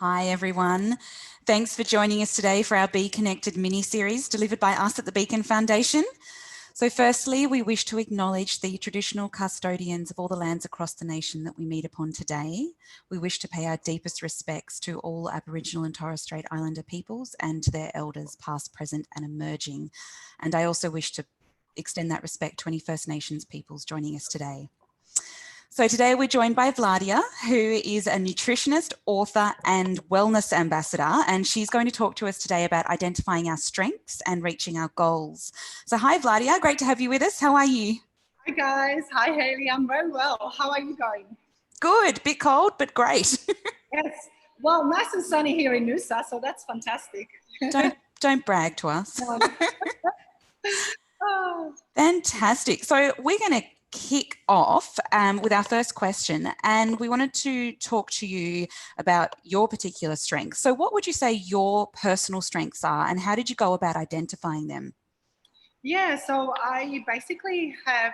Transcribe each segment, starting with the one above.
Hi everyone. Thanks for joining us today for our Be Connected mini-series delivered by us at the Beacon Foundation. So firstly, we wish to acknowledge the traditional custodians of all the lands across the nation that we meet upon today. We wish to pay our deepest respects to all Aboriginal and Torres Strait Islander peoples and to their elders past, present and emerging. And I also wish to extend that respect to any First Nations peoples joining us today. So today we're joined by Vladia, who is a nutritionist, author and wellness ambassador, and she's going to talk to us today about identifying our strengths and reaching our goals. So hi Vladia, great to have you with us. How are you? Hi guys, hi Hayley, I'm very well. How are you going? Good, bit cold, but great. Yes, well, nice and sunny here in Noosa, so that's fantastic. Don't brag to us. Oh. Fantastic. So we're going to kick off with our first question, and we wanted to talk to you about your particular strengths. So what would you say your personal strengths are, and how did you go about identifying them? Yeah, so I basically have,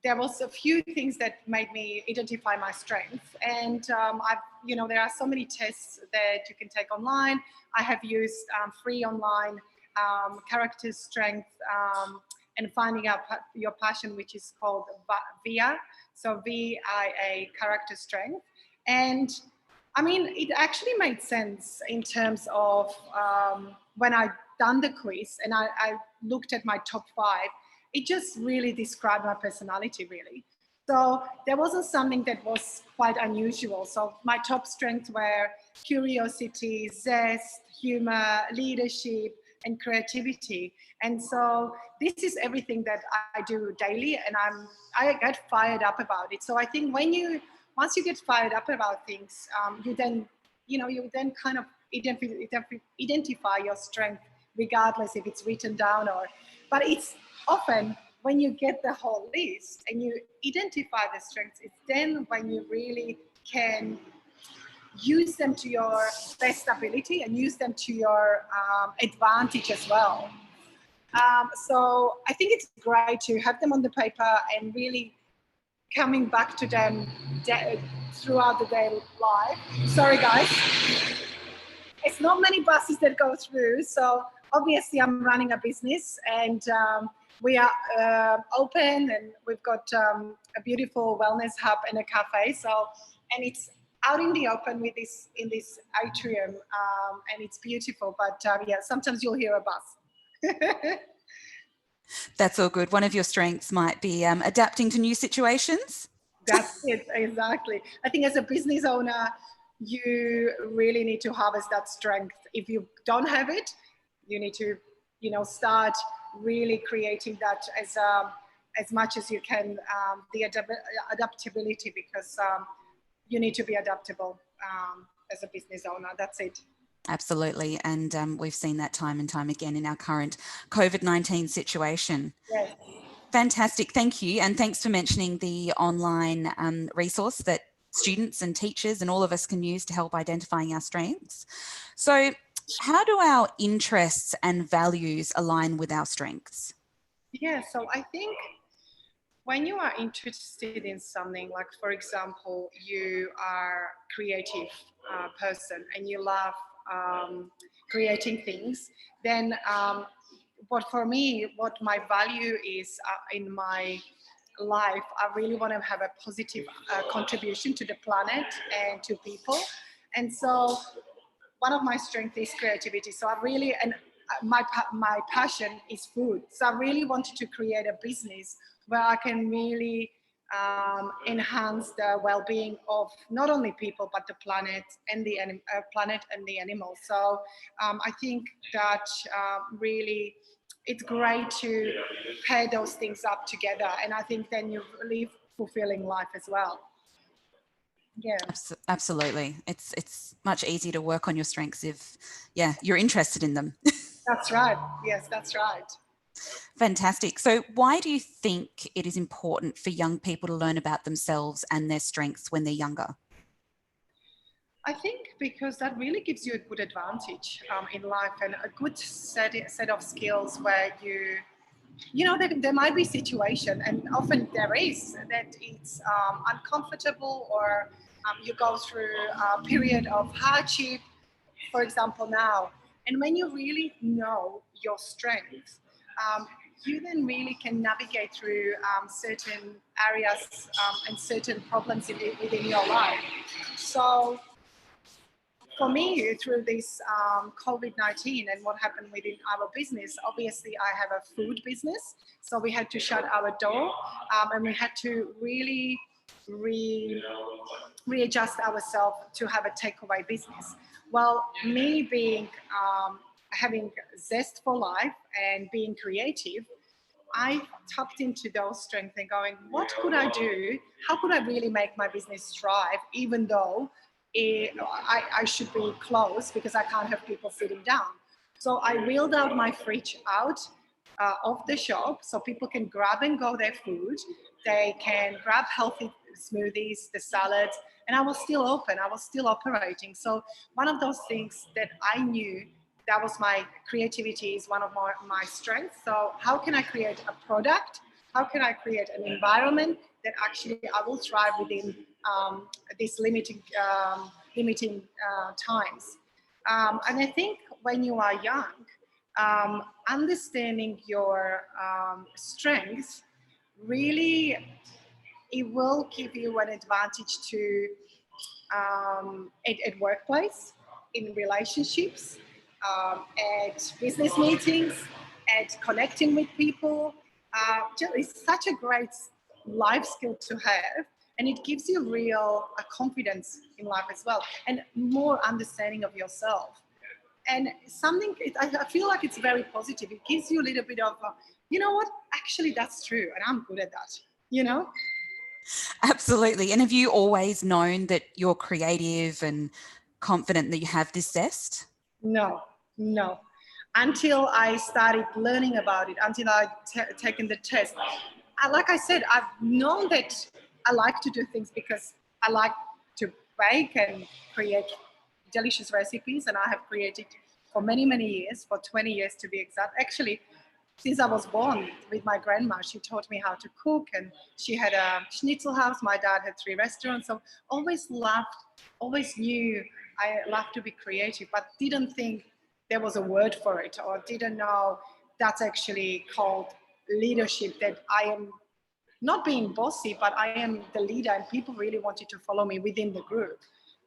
there was a few things that made me identify my strengths, and there are so many tests that you can take online. I have used free online character strength and finding out your passion, which is called VIA, so VIA character strength. And I mean, it actually made sense in terms of when I done the quiz and I looked at my top 5, it just really described my personality, really. So there wasn't something that was quite unusual. So my top strengths were curiosity, zest, humor, leadership, and creativity. And so this is everything that I do daily, and I get fired up about it. So I think once you get fired up about things, you then kind of identify your strength, regardless if it's written down but it's often when you get the whole list and you identify the strengths, it's then when you really can use them to your best ability and use them to your advantage as well. So I think it's great to have them on the paper and really coming back to them throughout the day life. Sorry guys, it's not many buses that go through, so obviously I'm running a business, and we are open, and we've got a beautiful wellness hub and a cafe, and it's out in the open in this atrium, and it's beautiful, but yeah, sometimes you'll hear a bus. That's all good. One of your strengths might be adapting to new situations. That's it, exactly. I think as a business owner, you really need to harvest that strength. If you don't have it, you need to, start really creating that as much as you can, the adaptability, because you need to be adaptable as a business owner. That's it. Absolutely. And we've seen that time and time again in our current COVID-19 situation. Yes. Fantastic. Thank you. And thanks for mentioning the online resource that students and teachers and all of us can use to help identifying our strengths. So how do our interests and values align with our strengths? Yeah, so I think when you are interested in something, like for example, you are a creative person and you love creating things, then what my value is in my life, I really want to have a positive contribution to the planet and to people. And so one of my strengths is creativity. So my passion is food. So I really wanted to create a business where I can really enhance the well-being of not only people but the planet and the animals. So I think that really it's great to pair those things up together, and I think then you live fulfilling life as well. Yeah, absolutely. It's much easier to work on your strengths if you're interested in them. That's right. Yes, that's right. Fantastic. So why do you think it is important for young people to learn about themselves and their strengths when they're younger? I think because that really gives you a good advantage in life, and a good set of skills where you there might be situation, and often there is, that it's uncomfortable, or you go through a period of hardship, for example, now. And when you really know your strengths, you then really can navigate through certain areas and certain problems within your life. So for me, through this COVID-19 and what happened within our business, obviously I have a food business, so we had to shut our door, and we had to really readjust ourselves to have a takeaway business. Well, me being having zest for life and being creative, I tapped into those strengths and going, what could I do? How could I really make my business thrive, even though I should be closed because I can't have people sitting down? So I wheeled out my fridge out of the shop so people can grab and go their food. They can grab healthy smoothies, the salads, and I was still open. I was still operating. So one of those things that I knew, that was my creativity, is one of my strengths. So how can I create a product? How can I create an environment that actually I will thrive within these limiting times? And I think when you are young, understanding your strengths, really, it will give you an advantage to at workplace, in relationships, at business meetings, at connecting with people. It's such a great life skill to have, and it gives you real confidence in life as well, and more understanding of yourself. And I feel like it's very positive. It gives you a little bit of, you know what, actually that's true, and I'm good at that. Absolutely. And have you always known that you're creative and confident that you have this zest? No. Until I started learning about it, until I taken the test. Like I said, I've known that I like to do things because I like to bake and create delicious recipes, and I have created for many, many years, for 20 years to be exact. Actually, since I was born with my grandma, she taught me how to cook, and she had a schnitzel house. My dad had 3 restaurants. So always knew I loved to be creative, but didn't think there was a word for it, or didn't know that's actually called leadership, that I am not being bossy, but I am the leader and people really wanted to follow me within the group.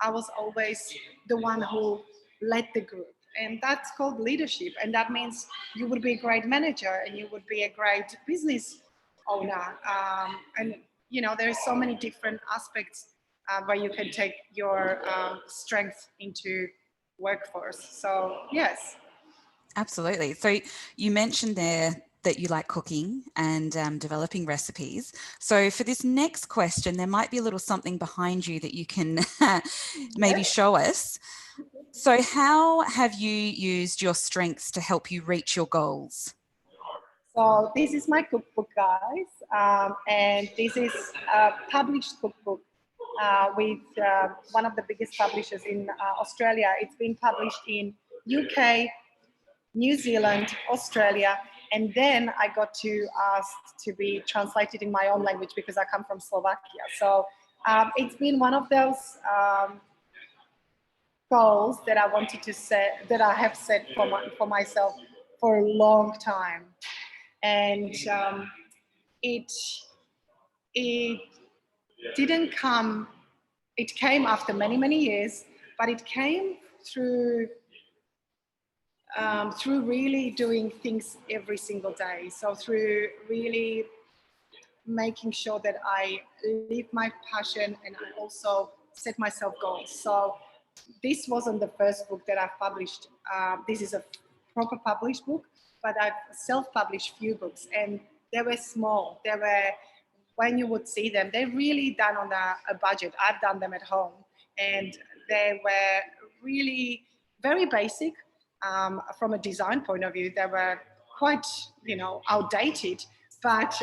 I was always the one who led the group. And that's called leadership. And that means you would be a great manager and you would be a great business owner. And, there's so many different aspects where you can take your strength into workforce. So, yes. Absolutely. So you mentioned there that you like cooking and developing recipes. So for this next question, there might be a little something behind you that you can maybe show us. So how have you used your strengths to help you reach your goals? So this is my cookbook, guys, and this is a published cookbook with one of the biggest publishers in Australia. It's been published in UK, New Zealand, Australia, and then I got to ask to be translated in my own language because I come from Slovakia. So it's been one of those goals that I wanted to set, that I have set for myself for a long time. And it didn't come, it came after many, many years, but it came through really doing things every single day. So through really making sure that I live my passion and I also set myself goals. So this wasn't the first book that I've published. This is a proper published book, but I've self-published few books, and they were small. They were, when you would see them, they're really done on a budget. I've done them at home, and they were really very basic. From a design point of view, they were quite, outdated, but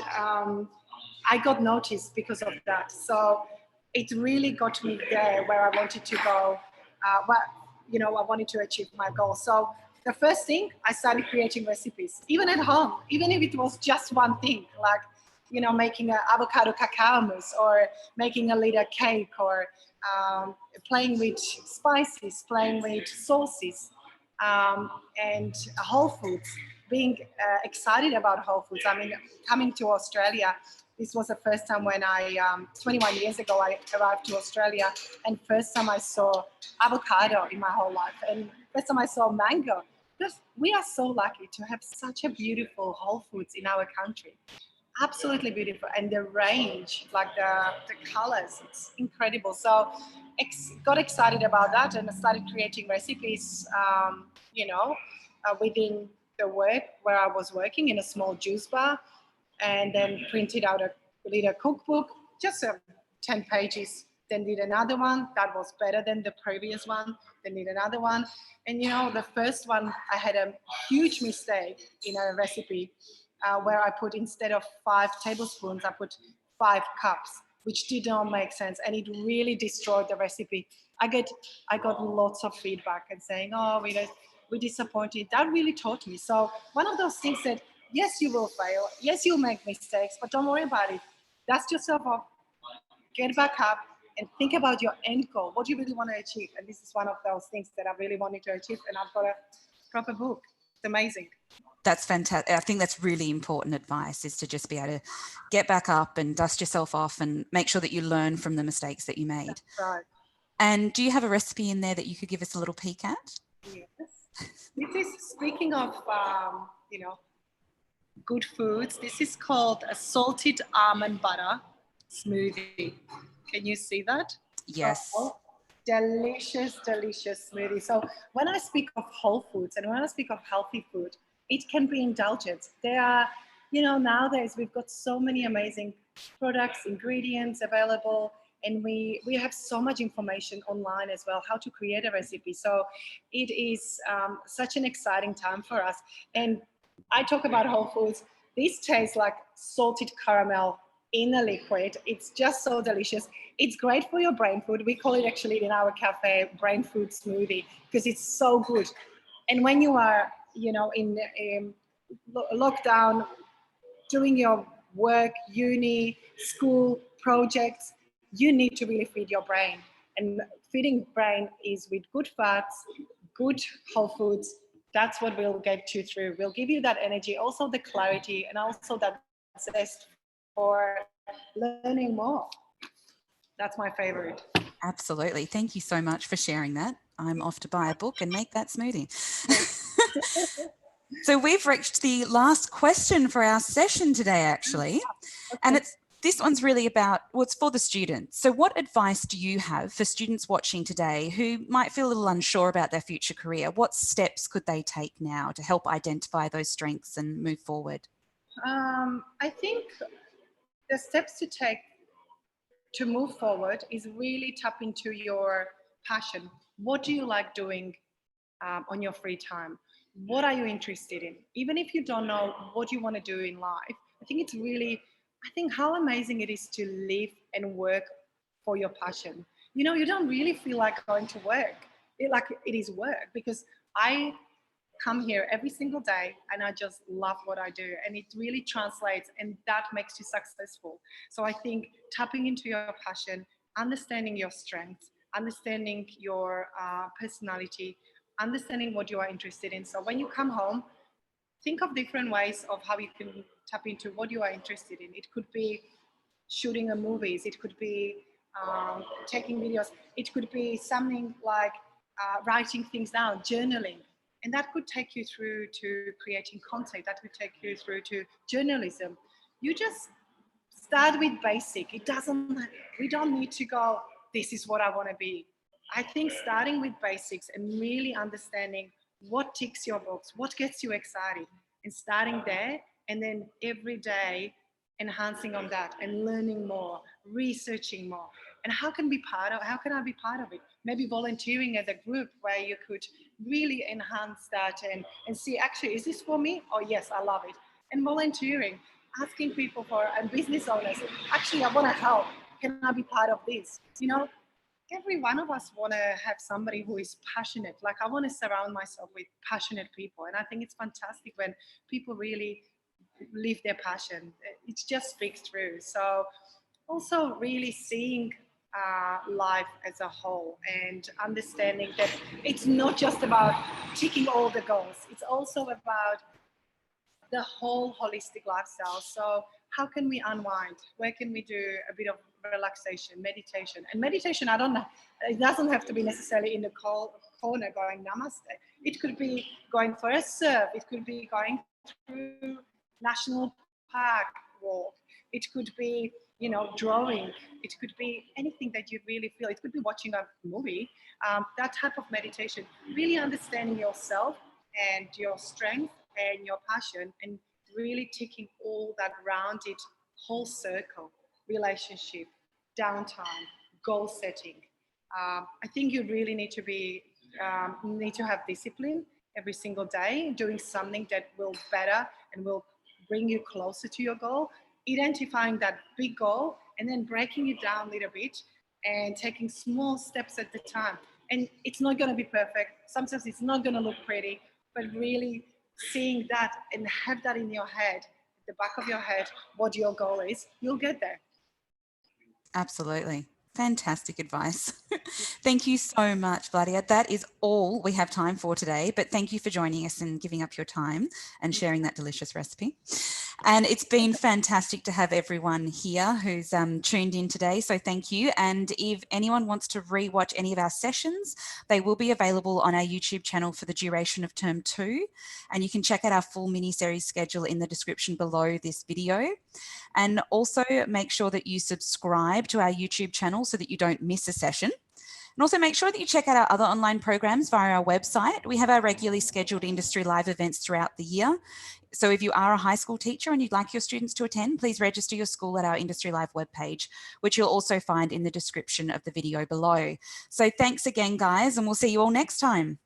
I got noticed because of that. So it really got me there where I wanted to go, I wanted to achieve my goal. So the first thing, I started creating recipes, even at home, even if it was just one thing, like, you know, making an avocado cacao mousse or making a little cake, or playing with spices, playing with sauces, and whole foods, being excited about whole foods. I mean, coming to Australia, this was the first time when 21 years ago, I arrived to Australia, and first time I saw avocado in my whole life, and first time I saw mango. Because we are so lucky to have such a beautiful whole foods in our country. Absolutely beautiful, and the range, like the colors, it's incredible. So got excited about that, and I started creating recipes, within the work where I was working in a small juice bar, and then printed out a little cookbook, just 10 pages, then did another one that was better than the previous one, then did another one. And you know, the first one, I had a huge mistake in a recipe, where I put, instead of 5 tablespoons, I put 5 cups, which did not make sense, and it really destroyed the recipe. I got lots of feedback and saying, oh, we're disappointed. That really taught me. So one of those things that, yes, you will fail, yes, you'll make mistakes, but don't worry about it. Dust yourself off, get back up, and think about your end goal. What do you really want to achieve? And this is one of those things that I really wanted to achieve, and I've got a proper book. It's amazing. That's fantastic. I think that's really important advice, is to just be able to get back up and dust yourself off and make sure that you learn from the mistakes that you made. That's right. And do you have a recipe in there that you could give us a little peek at? Yes. This is, speaking of, good foods, this is called a salted almond butter smoothie. Can you see that? Yes. So, delicious, delicious smoothie. So when I speak of whole foods and when I speak of healthy food, it can be indulgent. There are, nowadays we've got so many amazing products, ingredients available, and we have so much information online as well, how to create a recipe. So it is such an exciting time for us. And I talk about whole foods. This tastes like salted caramel in a liquid. It's just so delicious. It's great for your brain food. We call it actually in our cafe brain food smoothie, because it's so good. And when you are, in lockdown, doing your work, uni, school, projects, you need to really feed your brain. And feeding brain is with good fats, good whole foods. That's what we'll get you through. We'll give you that energy, also the clarity, and also that zest for learning more. That's my favorite. Absolutely. Thank you so much for sharing that. I'm off to buy a book and make that smoothie. So we've reached the last question for our session today, actually. Okay. And this one's really about, it's for the students. So what advice do you have for students watching today who might feel a little unsure about their future career? What steps could they take now to help identify those strengths and move forward? I think the steps to take to move forward is really tap into your passion. What do you like doing on your free time? What are you interested in? Even if you don't know what you want to do in life, I think how amazing it is to live and work for your passion. You don't really feel like going to work. It is work, because I come here every single day and I just love what I do, and it really translates, and that makes you successful. So I think tapping into your passion, understanding your strengths, understanding your personality, understanding what you are interested in. So when you come home, think of different ways of how you can tap into what you are interested in. It could be shooting a movies, it could be taking videos, it could be something like writing things down, journaling. And that could take you through to creating content, that could take you through to journalism. You just start with basic. We don't need to go, this is what I want to be. I think starting with basics and really understanding what ticks your box, what gets you excited, and starting there, and then every day enhancing on that and learning more, researching more. And how can I be part of it? Maybe volunteering at a group where you could really enhance that and see, actually, is this for me? Oh yes, I love it. And volunteering, asking people and business owners, actually, I want to help. Can I be part of this? every one of us want to have somebody who is passionate. Like I want to surround myself with passionate people. And I think it's fantastic when people really live their passion. It just speaks through. So also really seeing life as a whole and understanding that it's not just about ticking all the goals. It's also about the whole holistic lifestyle. So how can we unwind? Where can we do a bit of relaxation, meditation? And meditation, I don't know, it doesn't have to be necessarily in the corner going namaste. It could be going for a surf. It could be going through national park walk. It could be, you know, drawing. It could be anything that you really feel. It could be watching a movie. That type of meditation, really understanding yourself and your strength and your passion, and really taking all that rounded whole circle, relationship, downtime, goal setting. I think you really need to have discipline every single day, doing something that will better and will bring you closer to your goal, identifying that big goal and then breaking it down a little bit and taking small steps at the time. And it's not going to be perfect. Sometimes it's not going to look pretty, but really seeing that and have that in your head, the back of your head, what your goal is, you'll get there. Absolutely. Fantastic advice. Thank you so much, Vladia. That is all we have time for today, but thank you for joining us and giving up your time and sharing that delicious recipe. And it's been fantastic to have everyone here who's tuned in today. So thank you. And if anyone wants to rewatch any of our sessions, they will be available on our YouTube channel for the duration of term 2. And you can check out our full mini-series schedule in the description below this video. And also make sure that you subscribe to our YouTube channel so that you don't miss a session. And also make sure that you check out our other online programs via our website. We have our regularly scheduled industry live events throughout the year. So if you are a high school teacher and you'd like your students to attend, please register your school at our Industry Live webpage, which you'll also find in the description of the video below. So thanks again, guys, and we'll see you all next time.